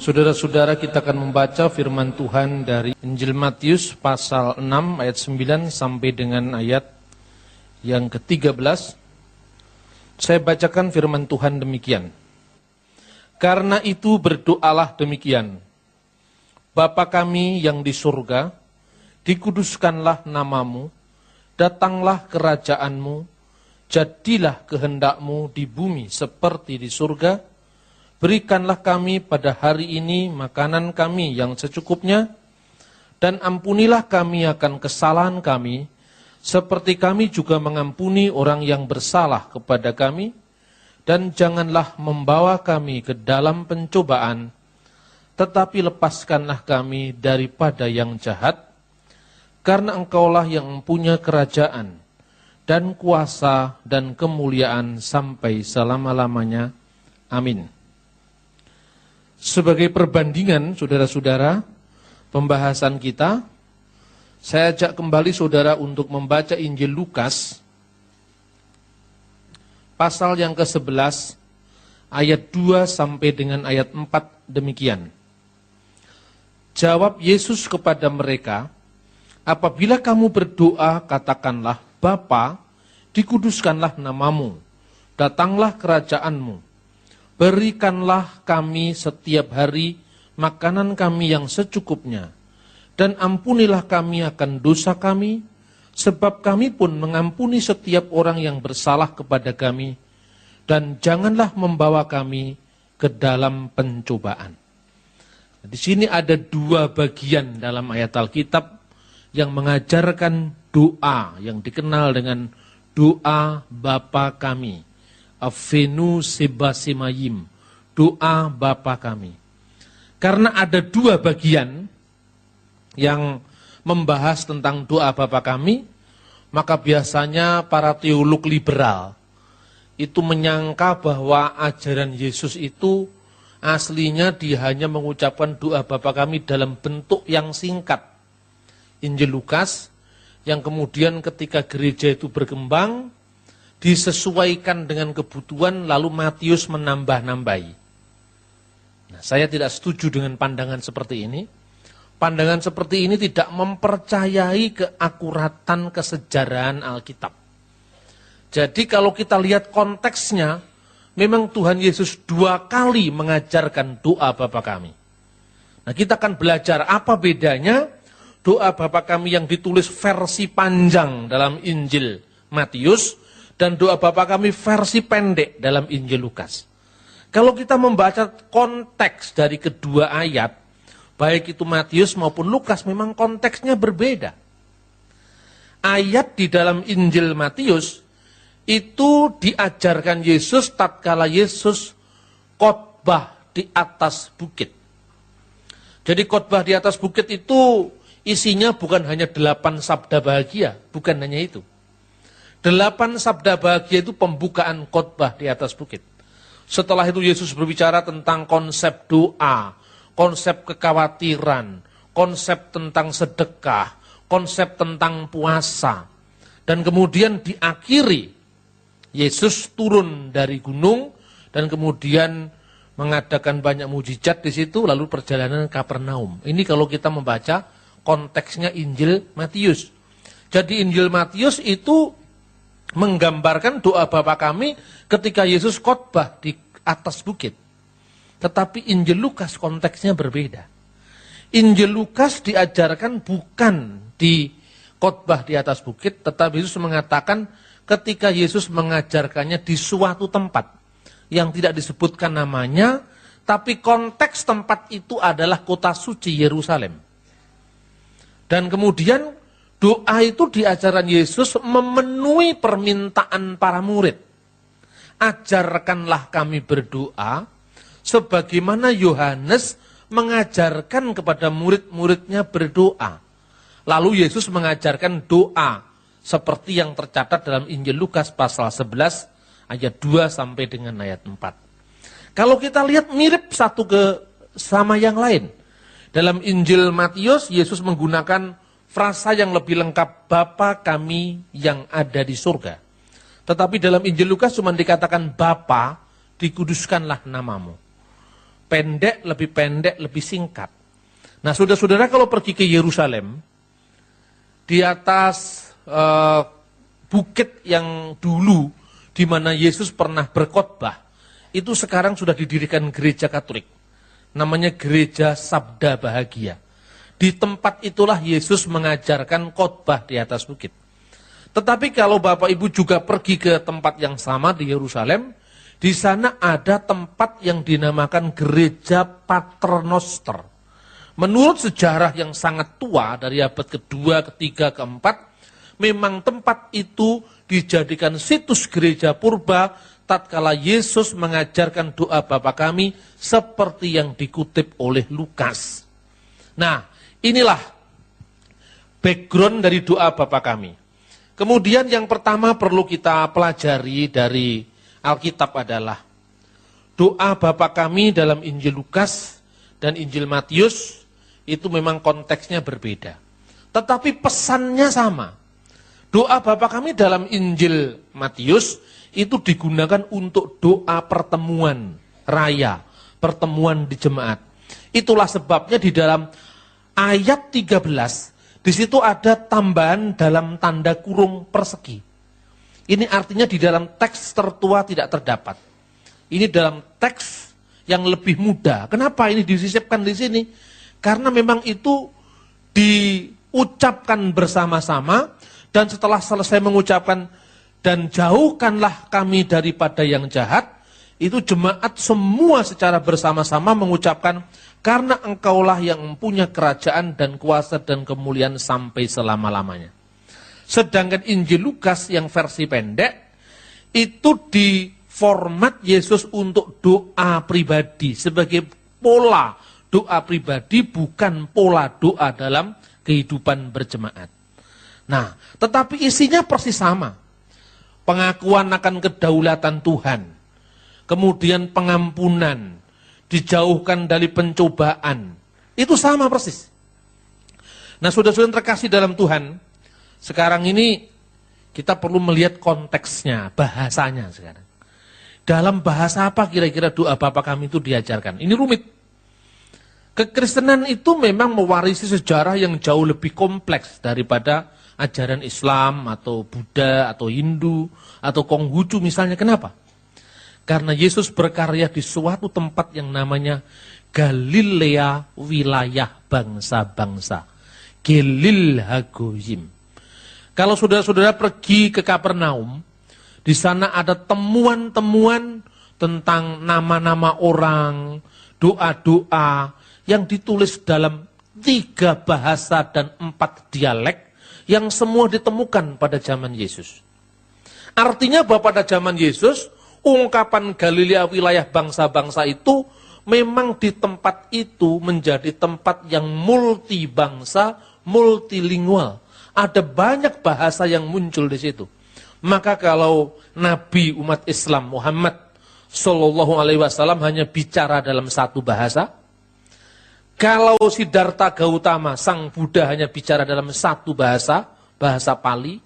Saudara-saudara, kita akan membaca firman Tuhan dari Injil Matius pasal 6 ayat 9 sampai dengan ayat yang ke-13. Saya bacakan firman Tuhan demikian. Karena itu berdoalah demikian. Bapa kami yang di surga, dikuduskanlah namamu, datanglah kerajaanmu, jadilah kehendakmu di bumi seperti di surga. Berikanlah kami pada hari ini makanan kami yang secukupnya, dan ampunilah kami akan kesalahan kami, seperti kami juga mengampuni orang yang bersalah kepada kami, dan janganlah membawa kami ke dalam pencobaan, tetapi lepaskanlah kami daripada yang jahat, karena Engkaulah yang mempunyai kerajaan, dan kuasa, dan kemuliaan sampai selama-lamanya. Amin. Sebagai perbandingan, saudara-saudara, pembahasan kita, saya ajak kembali saudara untuk membaca Injil Lukas, pasal yang ke-11, ayat 2 sampai dengan ayat 4 demikian. Jawab Yesus kepada mereka, apabila kamu berdoa, katakanlah, Bapa, dikuduskanlah namamu, datanglah kerajaanmu. Berikanlah kami setiap hari makanan kami yang secukupnya, dan ampunilah kami akan dosa kami, sebab kami pun mengampuni setiap orang yang bersalah kepada kami, dan janganlah membawa kami ke dalam pencobaan. Di sini ada dua bagian dalam ayat Alkitab yang mengajarkan doa yang dikenal dengan doa Bapa kami. Avenu Sebasimayim, doa Bapa kami. Karena ada dua bagian yang membahas tentang doa Bapa kami, maka biasanya para teolog liberal itu menyangka bahwa ajaran Yesus itu aslinya dia hanya mengucapkan doa Bapa kami dalam bentuk yang singkat. Injil Lukas yang kemudian ketika gereja itu berkembang, disesuaikan dengan kebutuhan, lalu Matius menambah-nambahi. Nah, saya tidak setuju dengan pandangan seperti ini. Pandangan seperti ini tidak mempercayai keakuratan kesejarahan Alkitab. Jadi kalau kita lihat konteksnya, memang Tuhan Yesus dua kali mengajarkan doa Bapa kami. Nah, kita akan belajar apa bedanya doa Bapa kami yang ditulis versi panjang dalam Injil Matius, dan doa Bapa kami versi pendek dalam Injil Lukas. Kalau kita membaca konteks dari kedua ayat, baik itu Matius maupun Lukas, memang konteksnya berbeda. Ayat di dalam Injil Matius itu diajarkan Yesus tatkala Yesus khotbah di atas bukit. Jadi khotbah di atas bukit itu isinya bukan hanya 8 sabda bahagia, bukan hanya itu. 8 sabda bahagia itu pembukaan khotbah di atas bukit. Setelah itu Yesus berbicara tentang konsep doa, konsep kekhawatiran, konsep tentang sedekah, konsep tentang puasa. Dan kemudian diakhiri, Yesus turun dari gunung dan kemudian mengadakan banyak mujizat di situ, lalu perjalanan ke Kapernaum. Ini kalau kita membaca konteksnya Injil Matius. Jadi Injil Matius itu menggambarkan doa Bapa kami ketika Yesus khotbah di atas bukit. Tetapi Injil Lukas konteksnya berbeda. Injil Lukas diajarkan bukan di khotbah di atas bukit, tetapi Yesus mengatakan ketika Yesus mengajarkannya di suatu tempat yang tidak disebutkan namanya, tapi konteks tempat itu adalah kota suci Yerusalem. Dan kemudian doa itu di ajaran Yesus memenuhi permintaan para murid. Ajarkanlah kami berdoa, sebagaimana Yohanes mengajarkan kepada murid-muridnya berdoa. Lalu Yesus mengajarkan doa, seperti yang tercatat dalam Injil Lukas pasal 11, ayat 2 sampai dengan ayat 4. Kalau kita lihat mirip satu sama yang lain. Dalam Injil Matius, Yesus menggunakan frasa yang lebih lengkap, Bapa kami yang ada di surga. Tetapi dalam Injil Lukas cuma dikatakan Bapa, dikuduskanlah namamu. pendek, lebih singkat. Nah, saudara-saudara kalau pergi ke Yerusalem, di atas bukit yang dulu di mana Yesus pernah berkhotbah, itu sekarang sudah didirikan gereja Katolik. Namanya Gereja Sabda Bahagia. Di tempat itulah Yesus mengajarkan khotbah di atas bukit. Tetapi kalau Bapak Ibu juga pergi ke tempat yang sama di Yerusalem, di sana ada tempat yang dinamakan Gereja Paternoster. Menurut sejarah yang sangat tua dari abad kedua, ketiga, keempat, memang tempat itu dijadikan situs gereja purba tatkala Yesus mengajarkan doa Bapa kami seperti yang dikutip oleh Lukas. Nah, inilah background dari doa Bapa kami. Kemudian yang pertama perlu kita pelajari dari Alkitab adalah doa Bapa kami dalam Injil Lukas dan Injil Matius itu memang konteksnya berbeda. Tetapi pesannya sama. Doa Bapa kami dalam Injil Matius itu digunakan untuk doa pertemuan raya, pertemuan di jemaat. Itulah sebabnya di dalam ayat 13, di situ ada tambahan dalam tanda kurung persegi. Ini artinya di dalam teks tertua tidak terdapat. Ini dalam teks yang lebih muda. Kenapa ini disisipkan di sini? Karena memang itu diucapkan bersama-sama, dan setelah selesai mengucapkan, dan jauhkanlah kami daripada yang jahat, itu jemaat semua secara bersama-sama mengucapkan, karena engkaulah yang mempunyai kerajaan dan kuasa dan kemuliaan sampai selama-lamanya. Sedangkan Injil Lukas yang versi pendek, itu di format Yesus untuk doa pribadi, sebagai pola doa pribadi, bukan pola doa dalam kehidupan berjemaat. Nah, tetapi isinya persis sama. Pengakuan akan kedaulatan Tuhan, kemudian pengampunan, dijauhkan dari pencobaan, itu sama persis. Nah, saudara-saudara terkasih dalam Tuhan, sekarang ini kita perlu melihat konteksnya, bahasanya sekarang. Dalam bahasa apa kira-kira doa Bapa kami itu diajarkan? Ini rumit. Kekristenan itu memang mewarisi sejarah yang jauh lebih kompleks daripada ajaran Islam atau Buddha atau Hindu atau Konghucu misalnya. Kenapa? Karena Yesus berkarya di suatu tempat yang namanya Galilea, wilayah bangsa-bangsa. Gelil Hagoyim. Kalau saudara-saudara pergi ke Kapernaum, di sana ada temuan-temuan tentang nama-nama orang, doa-doa yang ditulis dalam 3 bahasa dan 4 dialek yang semua ditemukan pada zaman Yesus. Artinya bahwa pada zaman Yesus, ungkapan Galilea wilayah bangsa-bangsa itu memang di tempat itu menjadi tempat yang multi bangsa, multilingual. Ada banyak bahasa yang muncul di situ. Maka kalau Nabi umat Islam Muhammad Sallallahu Alaihi Wasallam hanya bicara dalam 1 bahasa, kalau Siddhartha Gautama sang Buddha hanya bicara dalam 1 bahasa, bahasa Pali,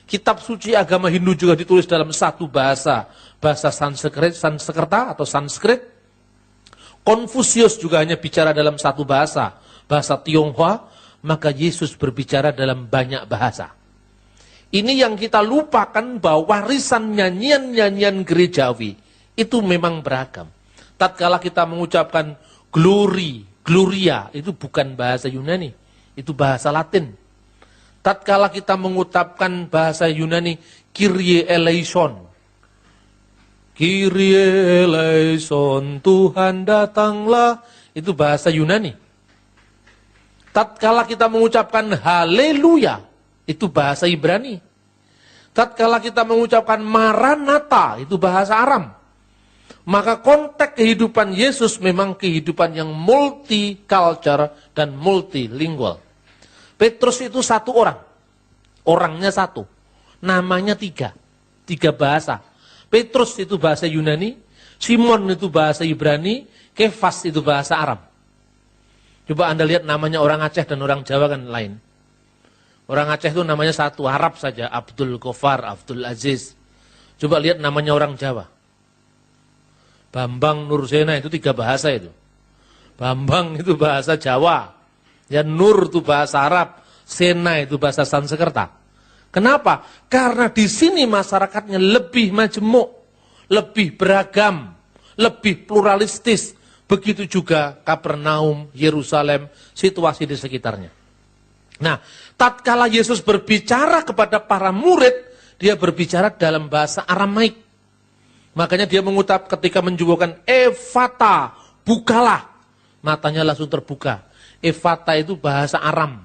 kitab suci agama Hindu juga ditulis dalam 1 bahasa, bahasa Sanskerta atau Sanskrit. Konfusius juga hanya bicara dalam 1 bahasa, bahasa Tionghoa, maka Yesus berbicara dalam banyak bahasa. Ini yang kita lupakan bahwa warisan nyanyian-nyanyian gerejawi itu memang beragam. Tatkala kita mengucapkan Gloria, itu bukan bahasa Yunani, itu bahasa Latin. Tatkala kita mengucapkan bahasa Yunani, Kyrie eleison. Kyrie eleison, Tuhan datanglah, itu bahasa Yunani. Tatkala kita mengucapkan haleluya, itu bahasa Ibrani. Tatkala kita mengucapkan Maranatha, itu bahasa Aram. Maka konteks kehidupan Yesus memang kehidupan yang multicultural dan multilingual. Petrus itu 1 orang. Orangnya 1. Namanya 3 bahasa. Petrus itu bahasa Yunani, Simon itu bahasa Ibrani, Kefas itu bahasa Aram. Coba Anda lihat namanya orang Aceh dan orang Jawa kan lain. Orang Aceh itu namanya 1, Arab saja, Abdul Ghaffar, Abdul Aziz. Coba lihat namanya orang Jawa. Bambang Nursena, itu 3 bahasa itu. Bambang itu bahasa Jawa. Ya, Nur itu bahasa Arab. Sena itu bahasa Sanskerta. Kenapa? Karena di sini masyarakatnya lebih majemuk, lebih beragam, lebih pluralistis. Begitu juga Kapernaum, Yerusalem, situasi di sekitarnya. Nah, tatkala Yesus berbicara kepada para murid, dia berbicara dalam bahasa Aramaik. Makanya dia mengucap ketika menjubahkan Efata, bukalah. Matanya langsung terbuka. Efata itu bahasa Aram.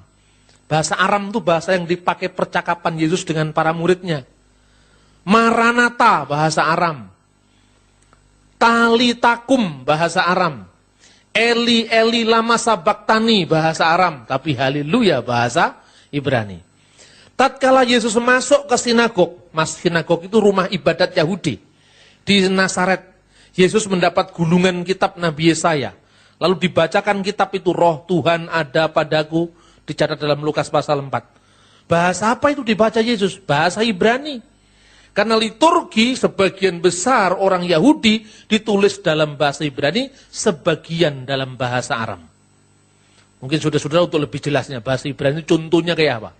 Bahasa Aram itu bahasa yang dipakai percakapan Yesus dengan para muridnya. Maranatha, bahasa Aram. Talitakum, bahasa Aram. Eli, Eli, lama sabaktani, bahasa Aram. Tapi haleluya, bahasa Ibrani. Tatkala Yesus masuk ke sinagog, sinagog itu rumah ibadat Yahudi. Di Nazaret, Yesus mendapat gulungan kitab Nabi Yesaya. Lalu dibacakan kitab itu, roh Tuhan ada padaku, dicatat dalam Lukas pasal 4. Bahasa apa itu dibaca Yesus? Bahasa Ibrani. Karena liturgi sebagian besar orang Yahudi ditulis dalam bahasa Ibrani, sebagian dalam bahasa Aram. Mungkin saudara-saudara untuk lebih jelasnya, bahasa Ibrani contohnya kayak apa?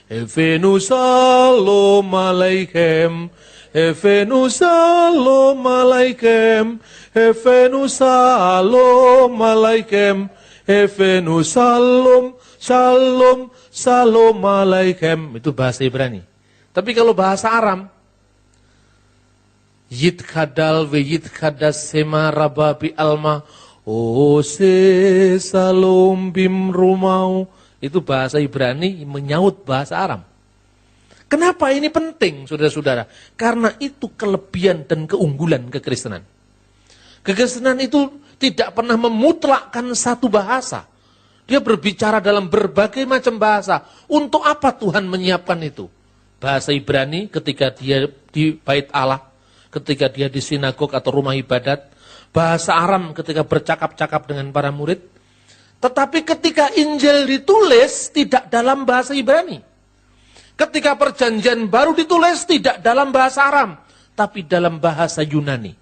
Evenu salom alaikum, Evenu salom alaikum, Evenu salom alaikum, Evenu salom, shalom, salom alaikum. Itu bahasa Ibrani. Tapi kalau bahasa Aram, Yitkadal ve yitkadas sema rababi alma, ose salom bim rumau. Itu bahasa Ibrani menyaut bahasa Aram. Kenapa ini penting, saudara-saudara? Karena itu kelebihan dan keunggulan kekristenan. Kekristenan itu tidak pernah memutlakkan satu bahasa. Dia berbicara dalam berbagai macam bahasa. Untuk apa Tuhan menyiapkan itu? Bahasa Ibrani ketika dia di bait Allah, ketika dia di sinagog atau rumah ibadat. Bahasa Aram ketika bercakap-cakap dengan para murid. Tetapi ketika Injil ditulis tidak dalam bahasa Ibrani. Ketika perjanjian baru ditulis tidak dalam bahasa Aram, tapi dalam bahasa Yunani.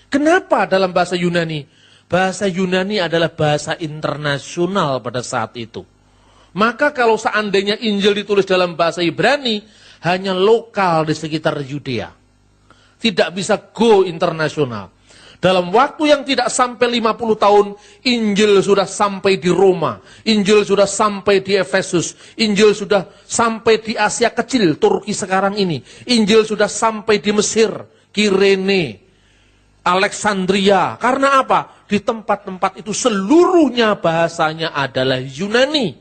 Kenapa dalam bahasa Yunani? Bahasa Yunani adalah bahasa internasional pada saat itu. Maka kalau seandainya Injil ditulis dalam bahasa Ibrani, hanya lokal di sekitar Yudea. Tidak bisa go internasional. Dalam waktu yang tidak sampai 50 tahun, Injil sudah sampai di Roma, Injil sudah sampai di Efesus, Injil sudah sampai di Asia Kecil, Turki sekarang ini, Injil sudah sampai di Mesir, Kirene, Alexandria. Karena apa? Di tempat-tempat itu seluruhnya bahasanya adalah Yunani.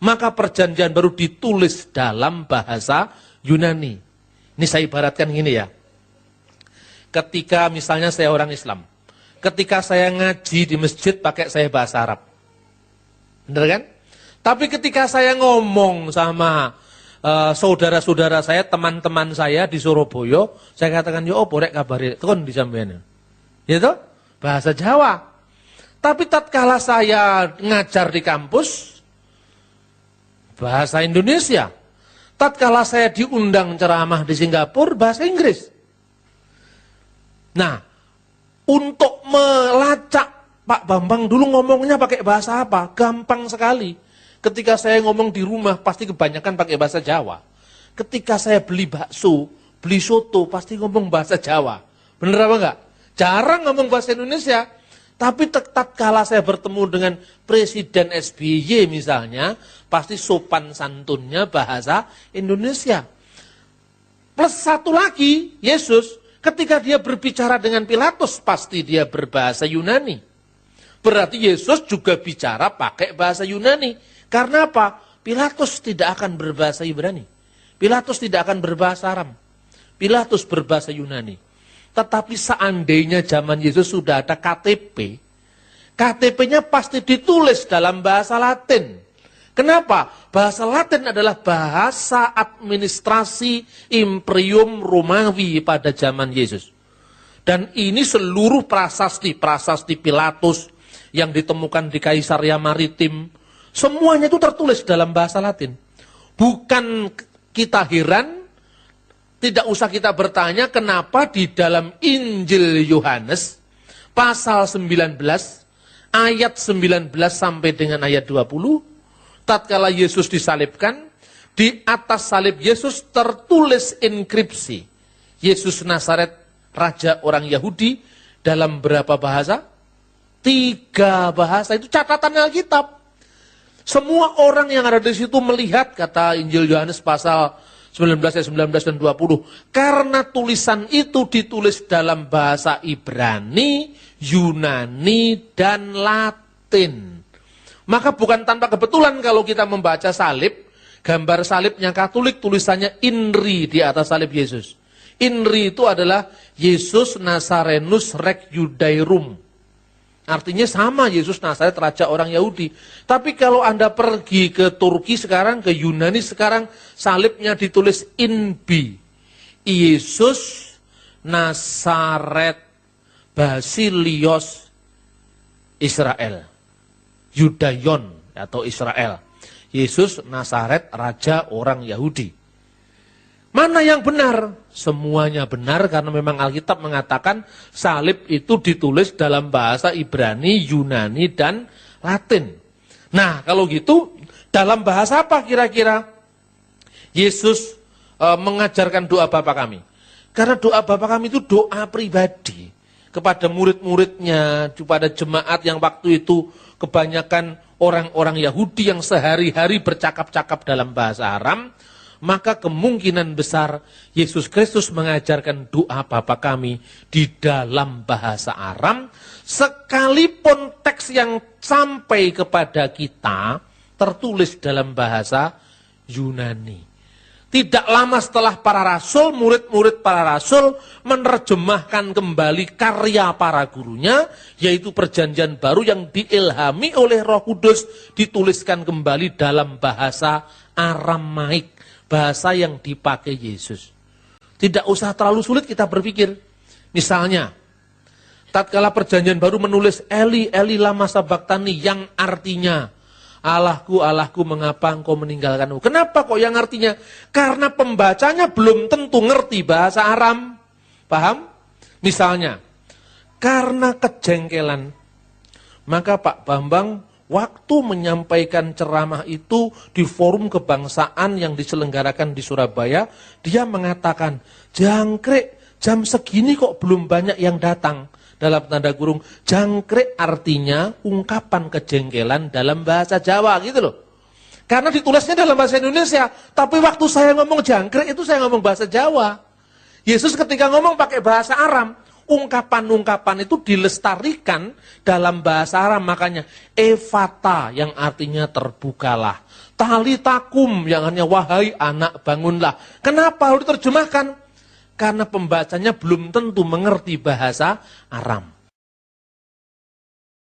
Maka perjanjian baru ditulis dalam bahasa Yunani. Ini saya ibaratkan gini ya. Ketika misalnya saya orang Islam, ketika saya ngaji di masjid pakai saya bahasa Arab. Benar kan? Tapi ketika saya ngomong sama saudara-saudara saya, teman-teman saya di Surabaya, saya katakan, yo opo rek kabare tekon di sampeyan. Gitu? Bahasa Jawa. Tapi tatkala saya ngajar di kampus, bahasa Indonesia. Tatkala saya diundang ceramah di Singapura, bahasa Inggris. Nah, untuk melacak Pak Bambang dulu ngomongnya pakai bahasa apa? Gampang sekali. Ketika saya ngomong di rumah, pasti kebanyakan pakai bahasa Jawa. Ketika saya beli bakso, beli soto, pasti ngomong bahasa Jawa. Bener apa enggak? Jarang ngomong bahasa Indonesia. Tapi tatkala saya bertemu dengan Presiden SBY misalnya, pasti sopan santunnya bahasa Indonesia. Plus satu lagi, Yesus, ketika dia berbicara dengan Pilatus, pasti dia berbahasa Yunani. Berarti Yesus juga bicara pakai bahasa Yunani. Karena apa? Pilatus tidak akan berbahasa Ibrani. Pilatus tidak akan berbahasa Aram. Pilatus berbahasa Yunani. Tetapi seandainya zaman Yesus sudah ada KTP, KTP-nya pasti ditulis dalam bahasa Latin. Kenapa? Bahasa Latin adalah bahasa administrasi Imperium Romawi pada zaman Yesus. Dan ini seluruh prasasti Pilatus yang ditemukan di Kaisaria Maritim, semuanya itu tertulis dalam bahasa Latin. Bukan kita heran, tidak usah kita bertanya kenapa di dalam Injil Yohanes pasal 19 ayat 19 sampai dengan ayat 20, tatkala Yesus disalibkan, di atas salib Yesus tertulis inskripsi, Yesus Nazaret, Raja orang Yahudi, dalam berapa bahasa? 3 bahasa, itu catatan Alkitab. Semua orang yang ada di situ melihat, kata Injil Yohanes pasal 19 ayat 19 dan 20, karena tulisan itu ditulis dalam bahasa Ibrani, Yunani, dan Latin. Maka bukan tanpa kebetulan kalau kita membaca salib, gambar salibnya Katolik tulisannya INRI di atas salib Yesus. INRI itu adalah Yesus Nazarenus Rex Judaeorum. Artinya sama, Yesus Nazaret, Raja orang Yahudi. Tapi kalau Anda pergi ke Turki sekarang, ke Yunani sekarang, salibnya ditulis INBI. Yesus Nazaret Basilios Israel. Yudaion atau Israel. Yesus Nazaret, Raja orang Yahudi. Mana yang benar? Semuanya benar karena memang Alkitab mengatakan salib itu ditulis dalam bahasa Ibrani, Yunani, dan Latin. Nah, kalau gitu, dalam bahasa apa kira-kira Yesus mengajarkan doa Bapa kami? Karena doa Bapa kami itu doa pribadi kepada murid-muridnya, kepada jemaat yang waktu itu kebanyakan orang-orang Yahudi yang sehari-hari bercakap-cakap dalam bahasa Aram. Maka kemungkinan besar Yesus Kristus mengajarkan doa Bapa kami di dalam bahasa Aram, sekalipun teks yang sampai kepada kita tertulis dalam bahasa Yunani. Tidak lama setelah para rasul, murid-murid para rasul menerjemahkan kembali karya para gurunya, yaitu perjanjian baru yang diilhami oleh Roh Kudus, dituliskan kembali dalam bahasa Aramaik. Bahasa yang dipakai Yesus. Tidak usah terlalu sulit kita berpikir. Misalnya, tatkala perjanjian baru menulis Eli, Eli lama sabachthani, yang artinya, Allahku, Allahku, mengapa engkau meninggalkanku? Kenapa kok yang artinya? Karena pembacanya belum tentu ngerti bahasa Aram. Paham? Misalnya, karena kejengkelan, maka Pak Bambang waktu menyampaikan ceramah itu di forum kebangsaan yang diselenggarakan di Surabaya, dia mengatakan, jangkrik, jam segini kok belum banyak yang datang. Dalam tanda kurung, jangkrik artinya ungkapan kejengkelan dalam bahasa Jawa gitu loh. Karena ditulisnya dalam bahasa Indonesia, tapi waktu saya ngomong jangkrik itu saya ngomong bahasa Jawa. Yesus ketika ngomong pakai bahasa Aram, ungkapan-ungkapan itu dilestarikan dalam bahasa Aram, makanya Evata yang artinya terbukalah, Talitakum yang artinya wahai anak bangunlah. Kenapa harus diterjemahkan? Karena pembacanya belum tentu mengerti bahasa Aram.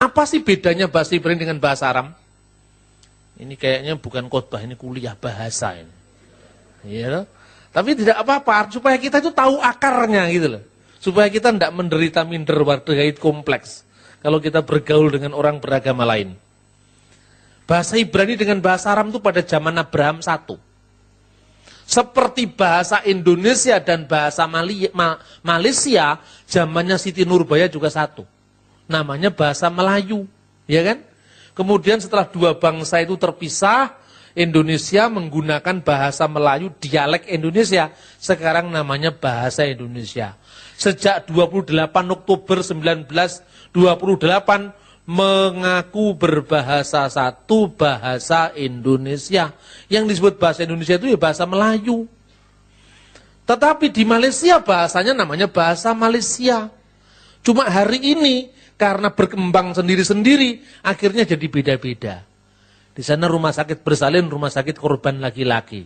Apa sih bedanya bahasa Ibrani dengan bahasa Aram? Ini kayaknya bukan khotbah, ini kuliah bahasa ini. Ya, tapi tidak apa-apa, supaya kita itu tahu akarnya gitu loh. Supaya kita tidak menderita minder wargait kompleks kalau kita bergaul dengan orang beragama lain. Bahasa Ibrani dengan bahasa Aram itu pada zaman Abraham satu. Seperti bahasa Indonesia dan bahasa Malaysia, zamannya Siti Nurbaya juga satu. Namanya bahasa Melayu, ya kan? Kemudian setelah dua bangsa itu terpisah, Indonesia menggunakan bahasa Melayu dialek Indonesia. Sekarang namanya bahasa Indonesia. Sejak 28 Oktober 1928 mengaku berbahasa satu, bahasa Indonesia. Yang disebut bahasa Indonesia itu ya bahasa Melayu. Tetapi di Malaysia bahasanya namanya bahasa Malaysia. Cuma hari ini karena berkembang sendiri-sendiri akhirnya jadi beda-beda. Di sana rumah sakit bersalin, rumah sakit korban laki-laki.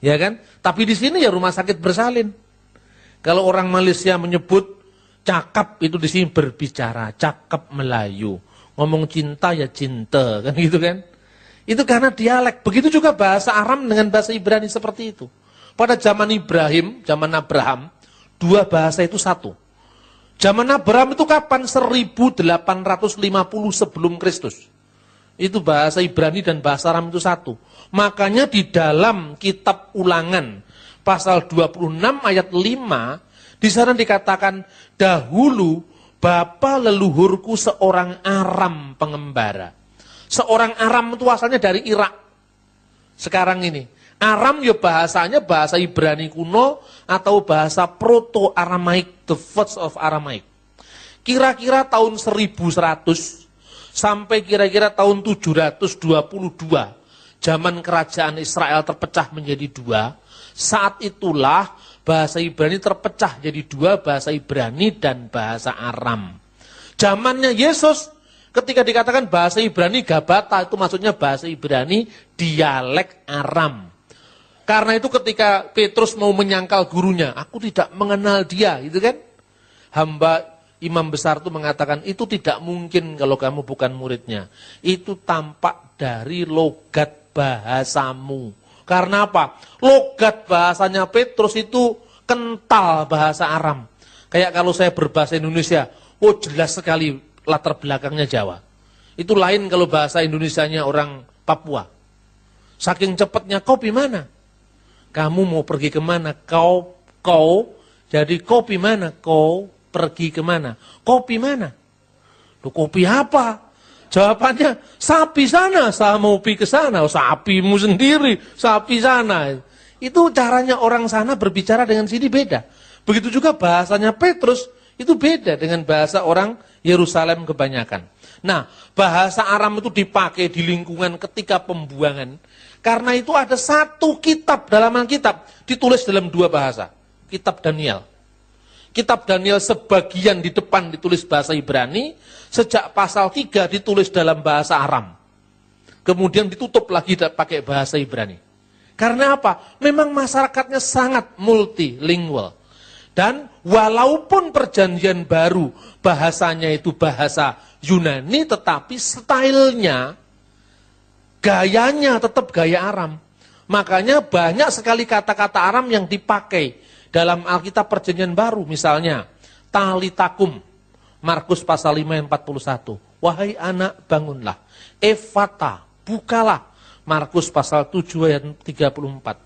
Ya kan? Tapi di sini ya rumah sakit bersalin. Kalau orang Malaysia menyebut cakap itu di sini berbicara, cakap Melayu. Ngomong cinta ya cinta, kan gitu kan? Itu karena dialek. Begitu juga bahasa Aram dengan bahasa Ibrani seperti itu. Pada zaman Ibrahim, zaman Abraham, dua bahasa itu satu. Zaman Abraham itu kapan? 1850 sebelum Kristus. Itu bahasa Ibrani dan bahasa Aram itu satu. Makanya di dalam kitab Ulangan pasal 26 ayat 5 di sana dikatakan dahulu bapa leluhurku seorang Aram pengembara. Seorang Aram itu asalnya dari Irak. Sekarang ini, Aram ya bahasanya bahasa Ibrani kuno atau bahasa Proto-Aramaik, the first of Aramaik. Kira-kira tahun 1100 sampai kira-kira tahun 722, zaman kerajaan Israel terpecah menjadi dua. Saat itulah bahasa Ibrani terpecah jadi dua, bahasa Ibrani dan bahasa Aram. Zamannya Yesus, ketika dikatakan bahasa Ibrani Gabata, itu maksudnya bahasa Ibrani dialek Aram. Karena itu ketika Petrus mau menyangkal gurunya, aku tidak mengenal dia, gitu kan? Hamba imam besar itu mengatakan, itu tidak mungkin kalau kamu bukan muridnya. Itu tampak dari logat bahasamu. Karena apa? Logat bahasanya Petrus itu kental bahasa Aram. Kayak kalau saya berbahasa Indonesia, oh jelas sekali latar belakangnya Jawa. Itu lain kalau bahasa Indonesianya orang Papua. Saking cepatnya, kau pi mana? Kamu mau pergi kemana? Kau, jadi kau pi mana? Kau pergi kemana? Kopi mana? Loh, kopi apa? Jawabannya, sapi sana, saya mau pi ke sana. Oh, sapimu sendiri, sapi sana. Itu caranya orang sana berbicara dengan sini beda. Begitu juga bahasanya Petrus, itu beda dengan bahasa orang Yerusalem kebanyakan. Nah, bahasa Aram itu dipakai di lingkungan ketika pembuangan. Karena itu ada satu kitab dalam Alkitab, ditulis dalam dua bahasa. Kitab Daniel. Kitab Daniel sebagian di depan ditulis bahasa Ibrani, sejak pasal 3 ditulis dalam bahasa Aram. Kemudian ditutup lagi pakai bahasa Ibrani. Karena apa? Memang masyarakatnya sangat multilingual. Dan walaupun perjanjian baru bahasanya itu bahasa Yunani, tetapi stylenya, gayanya tetap gaya Aram. Makanya banyak sekali kata-kata Aram yang dipakai dalam Alkitab Perjanjian Baru. Misalnya, talitakum, Markus pasal 5 ayat 41. Wahai anak, bangunlah. Efata, bukalah. Markus pasal 7 ayat 34.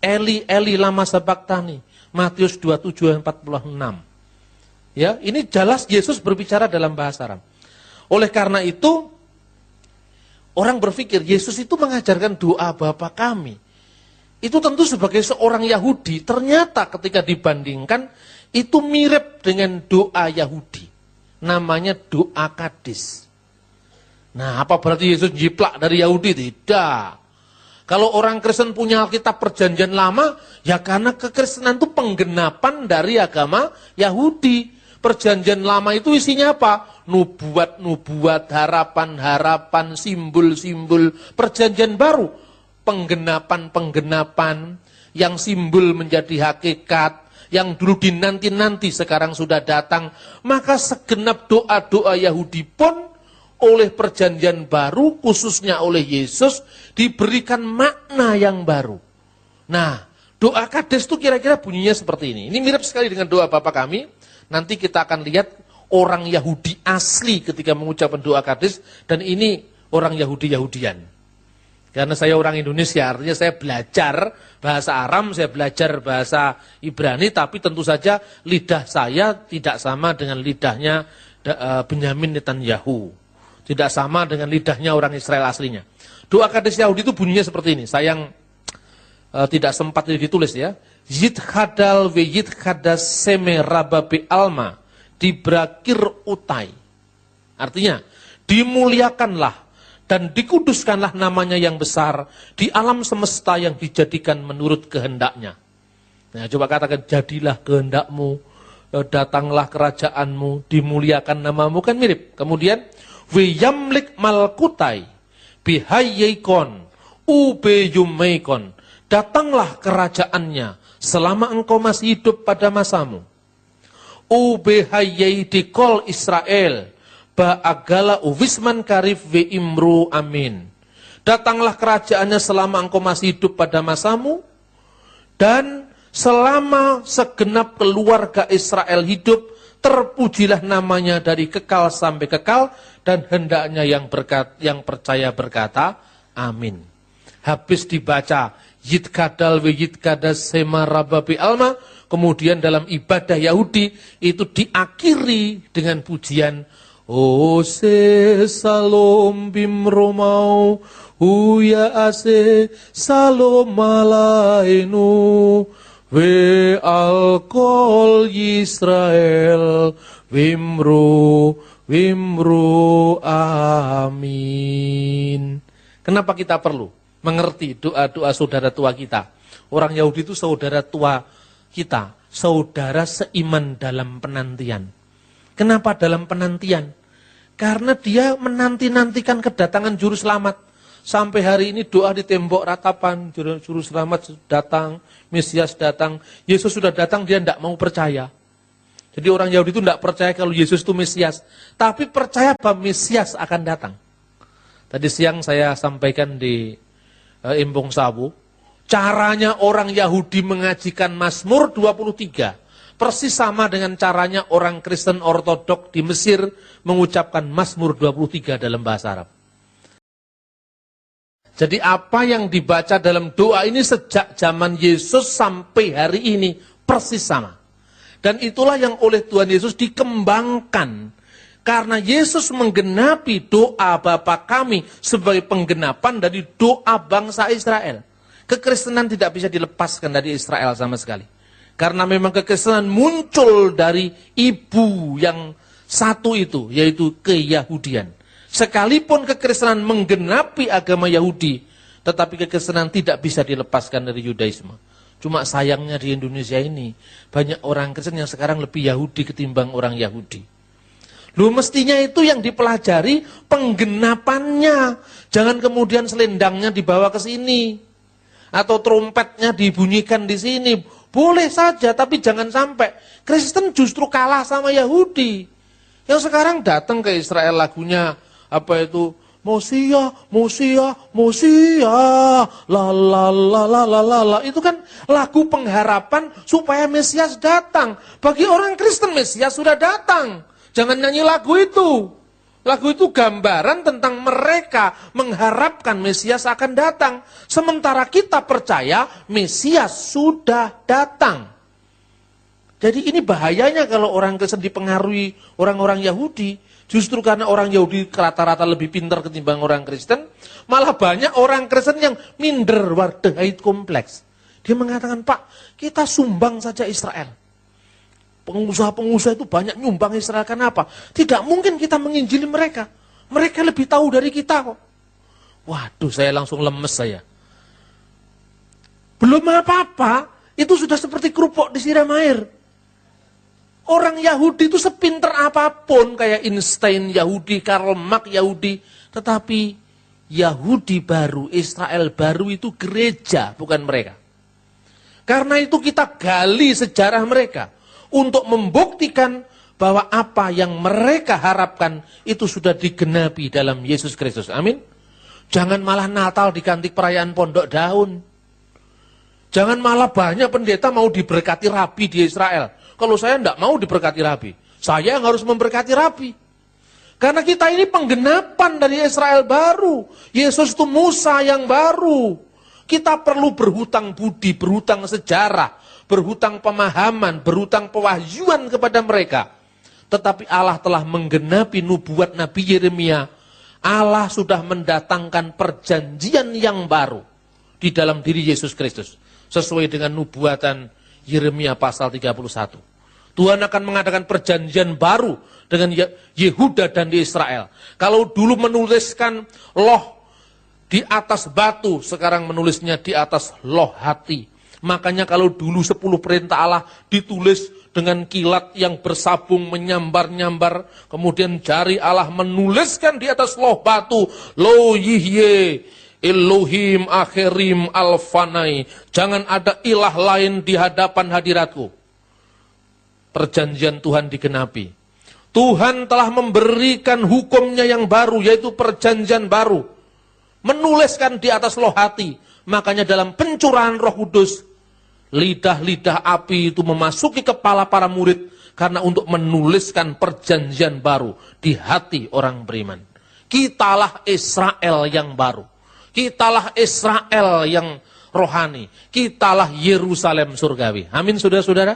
Eli, Eli, lama sabaktani. Matius 27 ayat 46. Ya, ini jelas Yesus berbicara dalam bahasa Aram. Oleh karena itu, orang berpikir Yesus itu mengajarkan doa Bapa kami. Itu tentu sebagai seorang Yahudi, ternyata ketika dibandingkan, itu mirip dengan doa Yahudi. Namanya doa Kadis. Nah, apa berarti Yesus jiplak dari Yahudi? Tidak. Kalau orang Kristen punya Alkitab Perjanjian Lama, ya karena kekristenan itu penggenapan dari agama Yahudi. Perjanjian Lama itu isinya apa? Nubuat-nubuat, harapan-harapan, simbol-simbol. Perjanjian Baru, penggenapan-penggenapan yang simbol menjadi hakikat, yang dulu dinanti-nanti sekarang sudah datang. Maka segenap doa-doa Yahudi pun oleh Perjanjian Baru, khususnya oleh Yesus, diberikan makna yang baru. Nah, doa Kades itu kira-kira bunyinya seperti ini. Ini mirip sekali dengan doa Bapa kami. Nanti kita akan lihat orang Yahudi asli ketika mengucapkan doa Kades, dan ini orang Yahudi-Yahudian. Karena saya orang Indonesia, artinya saya belajar bahasa Aram, saya belajar bahasa Ibrani, tapi tentu saja lidah saya tidak sama dengan lidahnya Benyamin Netanyahu. Tidak sama dengan lidahnya orang Israel aslinya. Doa Kades Yahudi itu bunyinya seperti ini. Sayang tidak sempat ditulis ya. Yithadal ve yithadas seme rababe alma dibrakir utai. Artinya, dimuliakanlah dan dikuduskanlah namanya yang besar di alam semesta yang dijadikan menurut kehendaknya. Nah, coba katakan, jadilah kehendakmu, datanglah kerajaanmu, dimuliakan namamu, kan mirip. Kemudian, Wiyamlik malkutai bihayyikon ubeyumeikon, datanglah kerajaannya selama engkau masih hidup pada masamu. Ubehayyidikol Israel ba'agala uwisman karif we imru amin. Datanglah kerajaannya selama engkau masih hidup pada masamu, dan selama segenap keluarga Israel hidup, terpujilah namanya dari kekal sampai kekal, dan hendaknya yang percaya berkata, amin. Habis dibaca Yitkadal we yitkadas sema rababi alma. Kemudian dalam ibadah Yahudi itu diakhiri dengan pujian Ose salom bimromau huya ase salom malainu we alkol Yisrael wimru amin. Kenapa kita perlu mengerti doa-doa saudara tua kita? Orang Yahudi itu saudara tua kita, saudara seiman dalam penantian. Kenapa dalam penantian? Karena dia menanti-nantikan kedatangan juru selamat. Sampai hari ini doa di tembok ratapan, juru selamat datang, Mesias datang. Yesus sudah datang, dia tidak mau percaya. Jadi orang Yahudi itu tidak percaya kalau Yesus itu Mesias. Tapi percaya bahwa Mesias akan datang. Tadi siang saya sampaikan di Embong Sawu, caranya orang Yahudi mengajikan Mazmur 23. Persis sama dengan caranya orang Kristen Ortodok di Mesir mengucapkan Mazmur 23 dalam bahasa Arab. Jadi apa yang dibaca dalam doa ini sejak zaman Yesus sampai hari ini persis sama. Dan itulah yang oleh Tuhan Yesus dikembangkan. Karena Yesus menggenapi doa Bapa kami sebagai penggenapan dari doa bangsa Israel. Kekristenan tidak bisa dilepaskan dari Israel sama sekali. Karena memang kekristenan muncul dari ibu yang satu itu, yaitu keyahudian. Sekalipun kekristenan menggenapi agama Yahudi, tetapi kekristenan tidak bisa dilepaskan dari Yudaisme. Cuma sayangnya di Indonesia ini, banyak orang Kristen yang sekarang lebih Yahudi ketimbang orang Yahudi. Lu mestinya itu yang dipelajari penggenapannya. Jangan kemudian selendangnya dibawa ke sini. Atau trompetnya dibunyikan di sini. Boleh saja, tapi jangan sampai Kristen justru kalah sama Yahudi. Yang sekarang datang ke Israel lagunya, apa itu? Mosia, Mosia, Mosia, la la la la la la la. Itu kan lagu pengharapan supaya Mesias datang. Bagi orang Kristen Mesias sudah datang. Jangan nyanyi lagu itu. Lagu itu gambaran tentang mereka mengharapkan Mesias akan datang. Sementara kita percaya Mesias sudah datang. Jadi ini bahayanya kalau orang Kristen dipengaruhi orang-orang Yahudi. Justru karena orang Yahudi rata-rata lebih pintar ketimbang orang Kristen. Malah banyak orang Kristen yang minder wardahait kompleks. Dia mengatakan, Pak, kita sumbang saja Israel. Pengusaha-pengusaha itu banyak nyumbang Israel, kenapa? Tidak mungkin kita menginjili mereka. Mereka lebih tahu dari kita kok. Waduh, saya langsung lemes saya. Belum apa-apa, itu sudah seperti kerupuk disiram air. Orang Yahudi itu sepinter apapun, kayak Einstein Yahudi, Karl Marx Yahudi. Tetapi Yahudi baru, Israel baru itu gereja, bukan mereka. Karena itu kita gali sejarah mereka. Untuk membuktikan bahwa apa yang mereka harapkan itu sudah digenapi dalam Yesus Kristus. Amin. Jangan malah Natal diganti perayaan pondok daun. Jangan malah banyak pendeta mau diberkati rabi di Israel. Kalau saya tidak mau diberkati rabi, saya yang harus memberkati rabi. Karena kita ini penggenapan dari Israel baru. Yesus itu Musa yang baru. Kita perlu berhutang budi, berhutang sejarah. Berhutang pemahaman, berhutang pewahyuan kepada mereka. Tetapi Allah telah menggenapi nubuat Nabi Yeremia. Allah sudah mendatangkan perjanjian yang baru di dalam diri Yesus Kristus. Sesuai dengan nubuatan Yeremia pasal 31. Tuhan akan mengadakan perjanjian baru dengan Yehuda dan di Israel. Kalau dulu menuliskan loh di atas batu, sekarang menulisnya di atas loh hati. Makanya kalau dulu 10 perintah Allah ditulis dengan kilat yang bersabung menyambar-nyambar. Kemudian jari Allah menuliskan di atas loh batu. Lo yihye Elohim akhirim alfanai. Jangan ada ilah lain di hadapan hadiratku. Perjanjian Tuhan digenapi. Tuhan telah memberikan hukumnya yang baru, yaitu perjanjian baru. Menuliskan di atas loh hati. Makanya dalam pencurahan Roh Kudus, lidah-lidah api itu memasuki kepala para murid karena untuk menuliskan perjanjian baru di hati orang beriman. Kitalah Israel yang baru. Kitalah Israel yang rohani. Kitalah Yerusalem surgawi. Amin, saudara-saudara.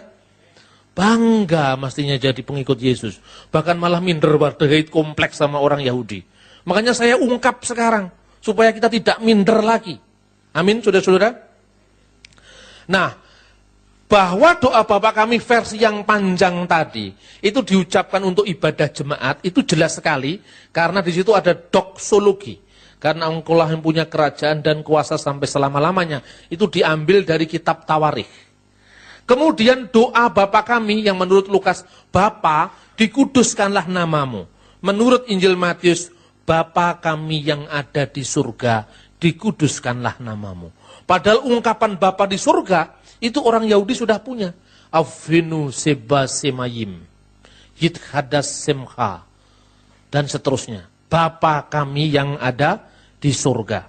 Bangga mestinya jadi pengikut Yesus. Bahkan malah minder wardahait kompleks sama orang Yahudi. Makanya saya ungkap sekarang, supaya kita tidak minder lagi. Amin, saudara-saudara. Nah, bahwa doa Bapa kami versi yang panjang tadi, itu diucapkan untuk ibadah jemaat, itu jelas sekali, karena di situ ada doksologi. Karena engkaulah yang punya kerajaan dan kuasa sampai selama-lamanya. Itu diambil dari kitab Tawarikh. Kemudian doa Bapa kami yang menurut Lukas, Bapa dikuduskanlah namamu. Menurut Injil Matius, Bapa kami yang ada di surga, dikuduskanlah namamu. Padahal ungkapan Bapa di surga, itu orang Yahudi sudah punya. Avinu seba semayim, yithadas semcha, dan seterusnya. Bapa kami yang ada di surga.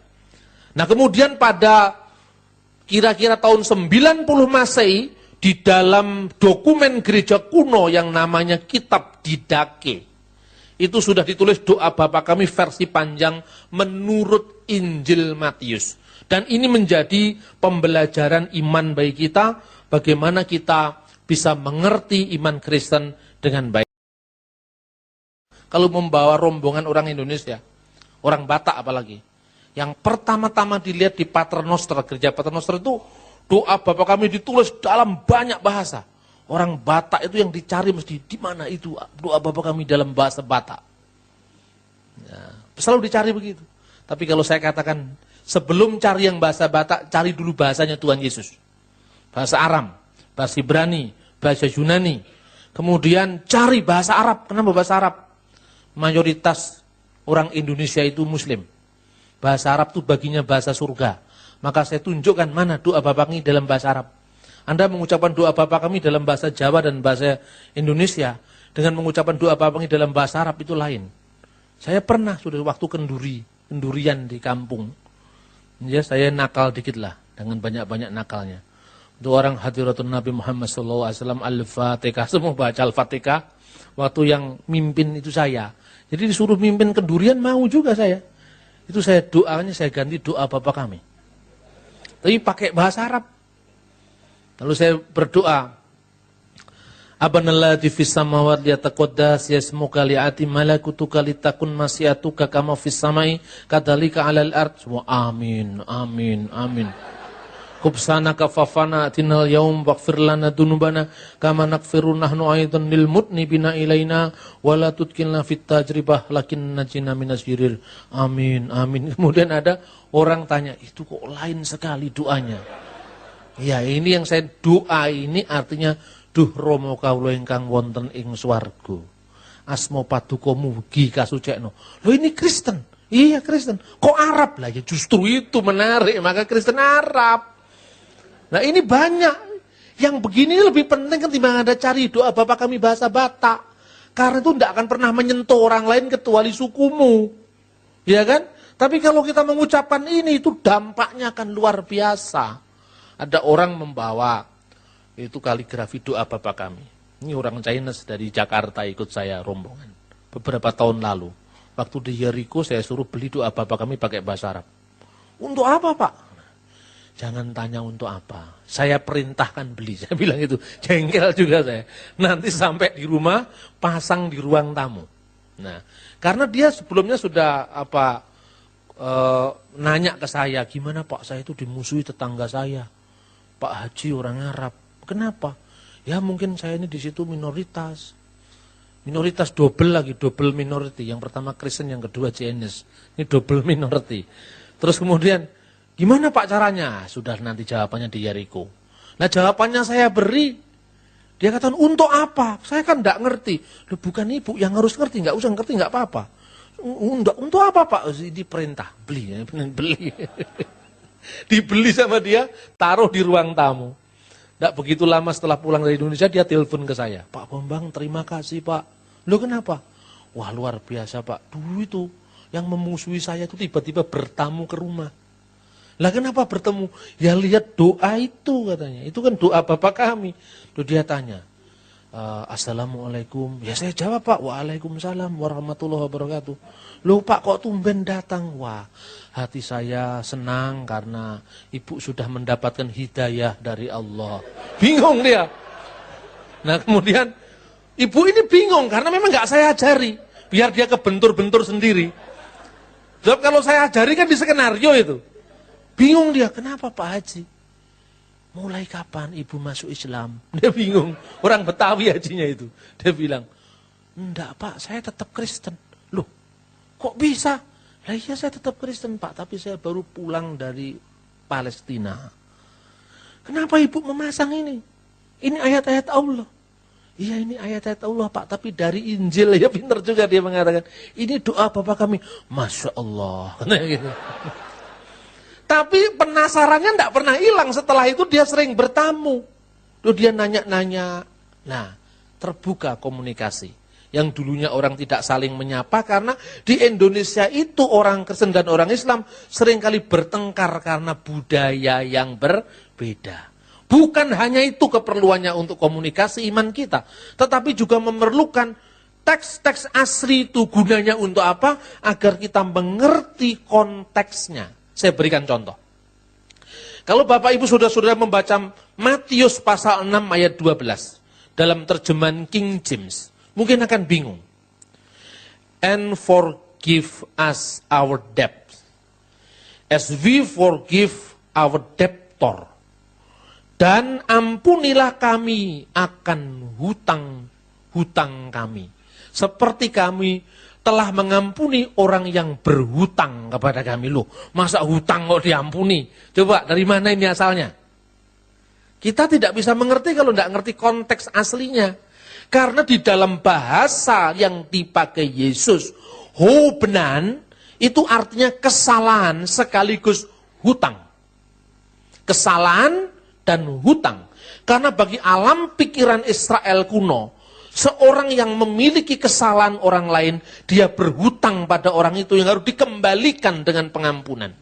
Nah kemudian pada kira-kira tahun 90 Masehi, di dalam dokumen gereja kuno yang namanya Kitab Didache, itu sudah ditulis doa Bapa kami versi panjang menurut Injil Matius. Dan ini menjadi pembelajaran iman bagi kita, bagaimana kita bisa mengerti iman Kristen dengan baik. Kalau membawa rombongan orang Indonesia, orang Batak apalagi, yang pertama-tama dilihat di Paternoster, gereja Paternoster itu, doa Bapa kami ditulis dalam banyak bahasa. Orang Batak itu yang dicari mesti, di mana itu doa Bapa kami dalam bahasa Batak. Ya, selalu dicari begitu. Tapi kalau saya katakan, sebelum cari yang bahasa Batak, cari dulu bahasanya Tuhan Yesus. Bahasa Aram, bahasa Ibrani, bahasa Yunani. Kemudian cari bahasa Arab. Kenapa bahasa Arab? Mayoritas orang Indonesia itu Muslim. Bahasa Arab itu baginya bahasa surga. Maka saya tunjukkan mana doa Bapa kami dalam bahasa Arab. Anda mengucapkan doa Bapa kami dalam bahasa Jawa dan bahasa Indonesia, dengan mengucapkan doa Bapa kami dalam bahasa Arab itu lain. Saya pernah sudah waktu kendurian di kampung. Ya, saya nakal dikit lah, dengan banyak-banyak nakalnya. Untuk orang hadiratun Nabi Muhammad SAW, Al-Fatihah, semua baca Al-Fatihah, waktu yang mimpin itu saya. Jadi disuruh mimpin kendurian, mau juga saya. Itu saya doanya, saya ganti doa Bapa kami. Tapi pakai bahasa Arab. Lalu saya berdoa, Abanallati fis samawati yataqaddas yasmuka li'ati malakutuka litakun masyiatuka kama fis samai kadzalika 'alal ard. Amin, amin, amin. Kubsanaka fafana atinal yaum waghfir lana dunubana kama naghfiru nahnu aidan lil mudnibina ilaina wala tudkilna fit tajribah lakin najina minas yirir. Amin, amin. Kemudian ada orang tanya, itu kok lain sekali doanya. Ya, ini yang saya doa ini artinya duh Rama kawula ingkang wonten ing swarga. Asma paduka mugi kasucekno. Loh ini Kristen. Iya Kristen. Kok Arab lah ya, justru itu menarik, maka Kristen Arab. Nah ini banyak yang begini lebih penting ketimbang Anda cari doa Bapa kami bahasa Batak. Karena itu tidak akan pernah menyentuh orang lain kecuali sukumu. Ya kan? Tapi kalau kita mengucapkan ini itu dampaknya akan luar biasa. Ada orang membawa itu kaligrafi doa Bapa kami. Ini orang Chinese dari Jakarta ikut saya rombongan. Beberapa tahun lalu. Waktu di Jericho saya suruh beli doa Bapa kami pakai bahasa Arab. Untuk apa Pak? Jangan tanya untuk apa. Saya perintahkan beli. Saya bilang itu. Jengkel juga saya. Nanti sampai di rumah pasang di ruang tamu. Nah, karena dia sebelumnya sudah nanya ke saya. Gimana Pak, saya itu dimusuhi tetangga saya. Pak Haji orang Arab. Kenapa? Ya mungkin saya ini di situ minoritas. Minoritas double lagi, double minority. Yang pertama Kristen, yang kedua Chinese. Ini double minority. Terus kemudian, gimana Pak caranya? Sudah nanti jawabannya di Jericho. Nah jawabannya saya beri. Dia katakan, untuk apa? Saya kan enggak ngerti. Loh, bukan ibu yang harus ngerti, enggak usah ngerti, enggak apa-apa. Untuk apa Pak? Diperintah, beli. Ya, beli. Dibeli sama dia, taruh di ruang tamu. Tidak begitu lama setelah pulang dari Indonesia, dia telepon ke saya. Pak Bambang, terima kasih Pak. Loh kenapa? Wah luar biasa Pak. Dulu itu yang memusuhi saya itu tiba-tiba bertamu ke rumah. Lah kenapa bertemu? Ya lihat doa itu katanya. Itu kan doa Bapak kami. Loh dia tanya, Assalamualaikum. Ya saya jawab Pak, waalaikumsalam warahmatullahi wabarakatuh. Loh Pak kok tumben datang? Wah hati saya senang karena ibu sudah mendapatkan hidayah dari Allah. Bingung dia. Nah kemudian ibu ini bingung karena memang nggak saya ajari. Biar dia kebentur-bentur sendiri. Sebab kalau saya ajari kan di skenario itu. Bingung dia, kenapa Pak Haji? Mulai kapan ibu masuk Islam? Dia bingung. Orang Betawi hajinya itu. Dia bilang, enggak Pak, saya tetap Kristen. Loh, kok bisa? Lah iya saya tetap Kristen Pak, tapi saya baru pulang dari Palestina. Kenapa ibu memasang ini? Ini ayat-ayat Allah. Iya ini ayat-ayat Allah Pak, tapi dari Injil. Ya pintar juga dia mengatakan, ini doa Bapak kami. Masya Allah. Nah, gitu. Tapi penasarannya tidak pernah hilang. Setelah itu dia sering bertamu. Lalu dia nanya-nanya. Nah, terbuka komunikasi. Yang dulunya orang tidak saling menyapa karena di Indonesia itu orang Kristen dan orang Islam seringkali bertengkar karena budaya yang berbeda. Bukan hanya itu keperluannya untuk komunikasi iman kita, tetapi juga memerlukan teks-teks asli itu gunanya untuk apa? Agar kita mengerti konteksnya. Saya berikan contoh. Kalau Bapak Ibu Saudara-saudara membaca Matius pasal 6 ayat 12 dalam terjemahan King James, mungkin akan bingung. And forgive us our debt, as we forgive our debtor. Dan ampunilah kami akan hutang-hutang kami, seperti kami telah mengampuni orang yang berhutang kepada kami. Loh, masa hutang kok diampuni? Coba, dari mana ini asalnya? Kita tidak bisa mengerti kalau tidak ngerti konteks aslinya. Karena di dalam bahasa yang dipakai Yesus, hobenan, itu artinya kesalahan sekaligus hutang. Kesalahan dan hutang. Karena bagi alam pikiran Israel kuno, seorang yang memiliki kesalahan orang lain, dia berhutang pada orang itu yang harus dikembalikan dengan pengampunan.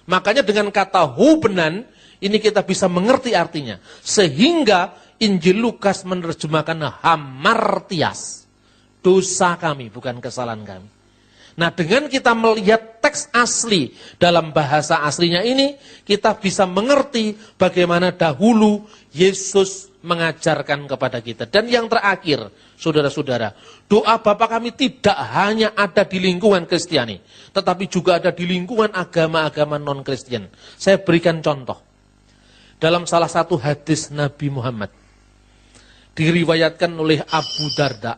Makanya dengan kata hobenan, ini kita bisa mengerti artinya. Sehingga Injil Lukas menerjemahkan hamartias. Dosa kami, bukan kesalahan kami. Nah dengan kita melihat teks asli dalam bahasa aslinya ini, kita bisa mengerti bagaimana dahulu Yesus mengajarkan kepada kita. Dan yang terakhir, saudara-saudara, doa Bapa kami tidak hanya ada di lingkungan Kristiani, tetapi juga ada di lingkungan agama-agama non-Kristen. Saya berikan contoh. Dalam salah satu hadis Nabi Muhammad, diriwayatkan oleh Abu Darda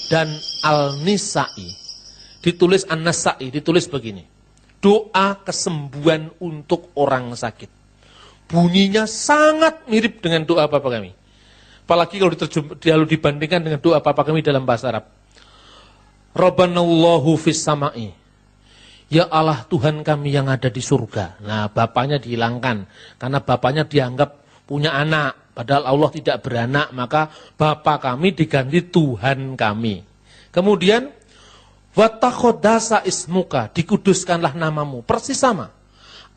dan Al-Nisa'i, ditulis An-Nasa'i, ditulis begini. Doa kesembuhan untuk orang sakit. Bunyinya sangat mirip dengan doa Bapa kami. Apalagi kalau dibandingkan dengan doa Bapa kami dalam bahasa Arab. Rabbanallahu fis sama'i. Ya Allah Tuhan kami yang ada di surga. Nah bapaknya dihilangkan. Karena bapaknya dianggap punya anak. Padahal Allah tidak beranak. Maka Bapa kami diganti Tuhan kami. Kemudian watakhodasa ismuka. Dikuduskanlah namamu. Persis sama.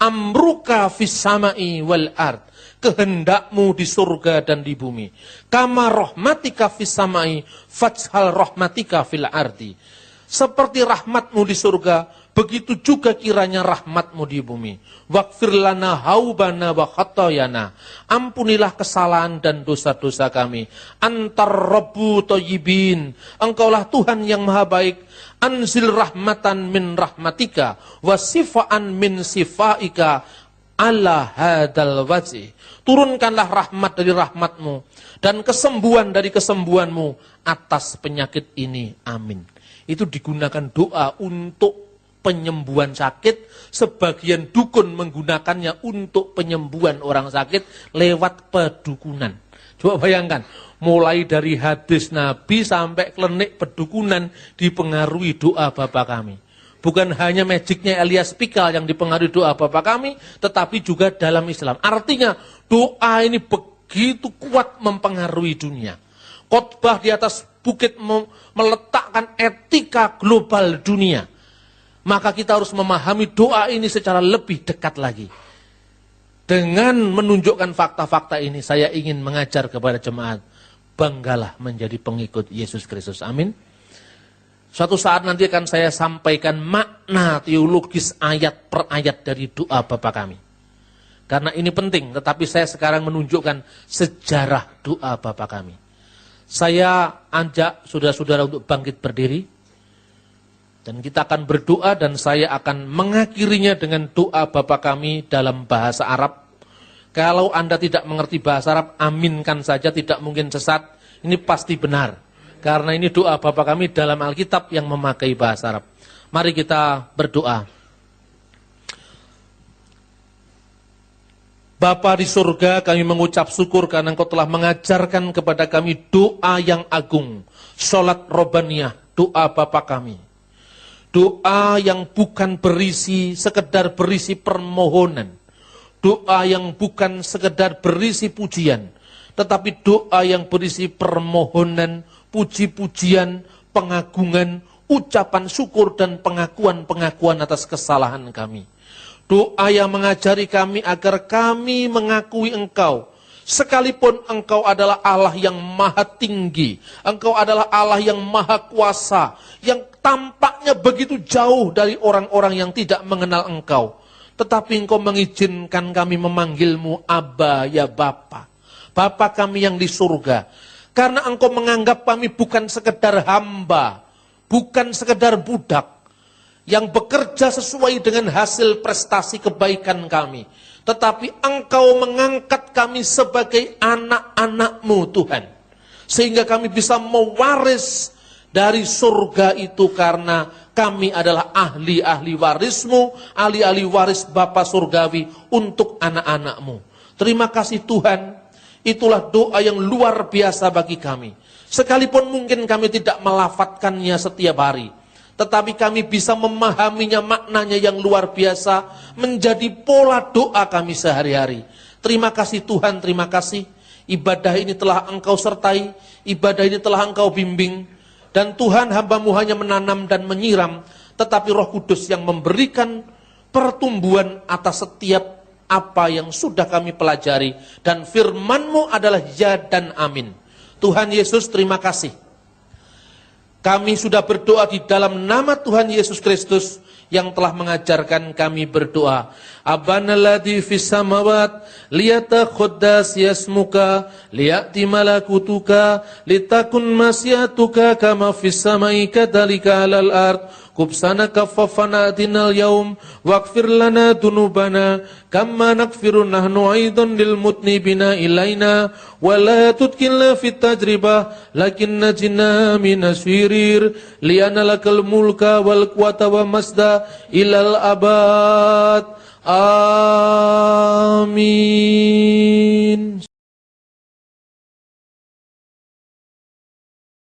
Amruka fis sama'i wal ard, kehendakmu di surga dan di bumi. Kama rahmatika fis sama'i fajhal rahmatika fil ardi. Seperti rahmatmu di surga, begitu juga kiranya rahmatmu di bumi. Waghfir lana haubana wa khatayana. Ampunilah kesalahan dan dosa-dosa kami. Antar rabbu thayyibin. Engkaulah Tuhan yang maha baik. Anzil rahmatan min rahmatika wa sifaan min sifaika ala hadal wajih. Turunkanlah rahmat dari rahmatmu dan kesembuhan dari kesembuhanmu atas penyakit ini. Amin. Itu digunakan doa untuk penyembuhan sakit. Sebagian dukun menggunakannya untuk penyembuhan orang sakit lewat pedukunan. Coba bayangkan, mulai dari hadis Nabi sampai klinik pedukunan dipengaruhi doa Bapa kami. Bukan hanya magicnya Elias Pikal yang dipengaruhi doa Bapa kami, tetapi juga dalam Islam. Artinya doa ini begitu kuat mempengaruhi dunia. Khotbah di atas bukit meletakkan etika global dunia. Maka kita harus memahami doa ini secara lebih dekat lagi. Dengan menunjukkan fakta-fakta ini, saya ingin mengajar kepada jemaat banggalah menjadi pengikut Yesus Kristus. Amin. Suatu saat nanti akan saya sampaikan makna teologis ayat per ayat dari doa Bapa kami. Karena ini penting, tetapi saya sekarang menunjukkan sejarah doa Bapa kami. Saya ajak saudara-saudara untuk bangkit berdiri. Dan kita akan berdoa dan saya akan mengakhirinya dengan doa Bapa kami dalam bahasa Arab. Kalau Anda tidak mengerti bahasa Arab, aminkan saja, tidak mungkin sesat. Ini pasti benar. Karena ini doa Bapa kami dalam Alkitab yang memakai bahasa Arab. Mari kita berdoa. Bapa di surga, kami mengucap syukur karena Engkau telah mengajarkan kepada kami doa yang agung. Salat Robaniyah, doa Bapa kami. Doa yang bukan sekedar berisi permohonan. Doa yang bukan sekedar berisi pujian. Tetapi doa yang berisi permohonan, puji-pujian, pengagungan, ucapan syukur dan pengakuan-pengakuan atas kesalahan kami. Doa yang mengajari kami agar kami mengakui Engkau. Sekalipun Engkau adalah Allah yang maha tinggi, Engkau adalah Allah yang maha kuasa, yang tampaknya begitu jauh dari orang-orang yang tidak mengenal Engkau. Tetapi Engkau mengizinkan kami memanggilmu Abba, ya Bapa. Bapa kami yang di surga. Karena Engkau menganggap kami bukan sekedar hamba, bukan sekedar budak, yang bekerja sesuai dengan hasil prestasi kebaikan kami. Tetapi Engkau mengangkat kami sebagai anak-anak-Mu Tuhan. Sehingga kami bisa mewaris dari surga itu karena kami adalah ahli-ahli waris-Mu, ahli-ahli waris Bapa Surgawi untuk anak-anak-Mu. Terima kasih Tuhan, itulah doa yang luar biasa bagi kami. Sekalipun mungkin kami tidak melafatkannya setiap hari, tetapi kami bisa memahaminya, maknanya yang luar biasa, menjadi pola doa kami sehari-hari. Terima kasih Tuhan, terima kasih. Ibadah ini telah Engkau sertai, ibadah ini telah Engkau bimbing. Dan Tuhan, hamba-Mu hanya menanam dan menyiram, tetapi Roh Kudus yang memberikan pertumbuhan atas setiap apa yang sudah kami pelajari. Dan firman-Mu adalah ya dan amin. Tuhan Yesus, terima kasih. Kami sudah berdoa di dalam nama Tuhan Yesus Kristus yang telah mengajarkan kami berdoa. Abana ladzi fis samawat liyatakhaddas yasmuka liya'ti malakutuka litakun masyatuka kama fis samai kadzalika 'alal ard. Kubsana kaffafana atinal yaum waghfir lana dunubana kama nakfiru nahnu aidan lil mutnibina ilaina wa la tudkilna fit tajribah lakin najina minas firir liana lakal mulka wal quwata wa masda ilal abad. Amin.